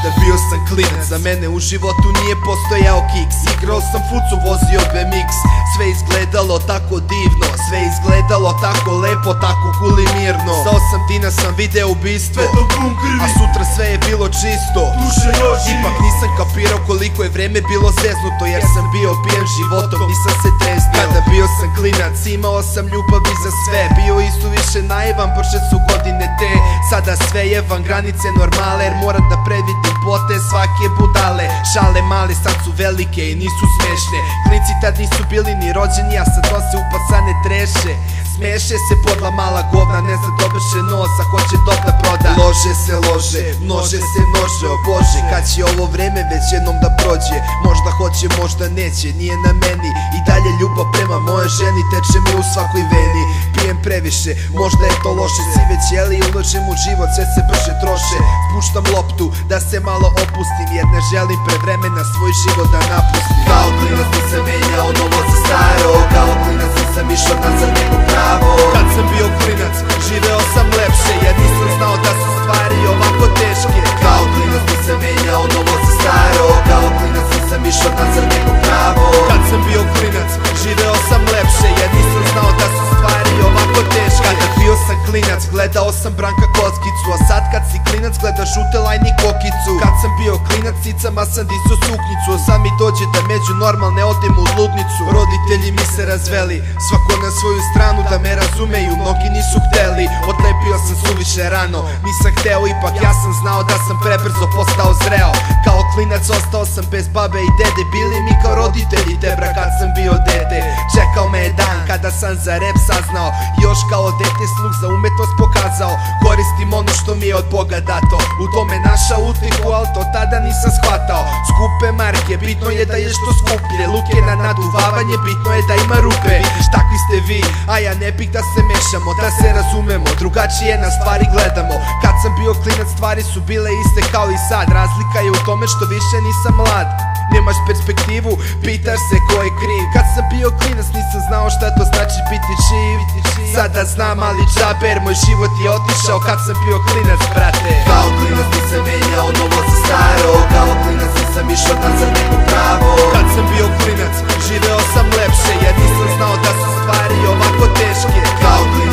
Kada bio sam klinac, za mene u životu nije postojao kiks. Igrao sam fucu, vozio BMX. Sve izgledalo tako divno, sve izgledalo tako lepo, tako cool i mirno. Sa 8 dina sam video ubistvo, a sutra sve je bilo čisto. Ipak nisam kapirao koliko je vreme bilo zeznuto, jer sam bio pijen životom, nisam se treznio. Kada bio sam klinac, imao sam ljubavi za sve. Bio i suviše naivan, brže su godine te. Sada sve je van granice normale, jer moram da predvidim potez svake budale. Šale male sad su velike i nisu smešne. Klinci tad nisu bili ni rođeni, a sad nose upasane treše. Smeše se podla mala govna, ne zadobeše nos, a hoće dok da proda. Lože se lože, množe se množe, o Bože, kad će ovo vreme već jednom da prođe. Možda hoće, možda neće, nije na meni. I dalje ljubav prema moje ženi teče mi u svakoj veni. Pijem previše, možda je to loše, sive ćeli ulažem u život, sve se brže troše. Spuštam loptu da se malo opustim, jer ne želim pre vremena svoj život da napustim. Kao klinac nisam menjao novo za staro, kao klinac nisam išao nazad nego pravo. Kad sam bio klinac, živeo sam lepše, jer nisam znao da su stvari ovako teške. Kao klinac nisam menjao novo za staro, kao klinac nisam išao nazad nego pravo. Kad sam bio klinac, živeo sam lepše, jer nisam znao da su stvari ovako teške. Kada bio sam klinac, gledao sam Branka Kockicu, a sad kad si klinac gledaš Žute Lajni Kokicu. Kad sam bio klinac, cicama sam disao suknicu, a sad mi dođe da među normalne odem u ludnicu. Roditelji mi se razveli, svako na svoju stranu, da me razumeju, mnogi nisu hteli. Odlepio sam suviše rano, nisam hteo, ipak ja sam znao da sam prebrzo postao zreo. Kao klinac ostao sam bez babe i dede, bili mi kao roditelji Debra kad sam bio dete. Čekao me je dan kada sam za rep saznao, još kao dete sluh za umetnost pokazao. Koristim ono što mi je od Boga dato, u tome naša utehu, al to tada nisam shvatao. Skupe marke, bitno je da je što skuplje, luke na naduvavanje, bitno je da ima rupe. Vidiš, takvi ste vi, a ja ne bih da se mešamo, da se razumemo, drugačije na stvari gledamo. Kad sam bio klinac, stvari su bile iste kao i sad, razlika je u tome što više nisam mlad. Nemaš perspektivu, pitaš se ko je kriv. Kad sam bio klinac nisam znao šta to znači biti živ. Sada znam, ali džaber, moj život je otišao kad sam bio klinac, brate. Kao klinac nisam menjao novo za staro, kao klinac nisam išao nazad nego pravo. Kad sam bio klinac, živeo sam lepše, jer nisam znao da su stvari ovako teške. Kao klinac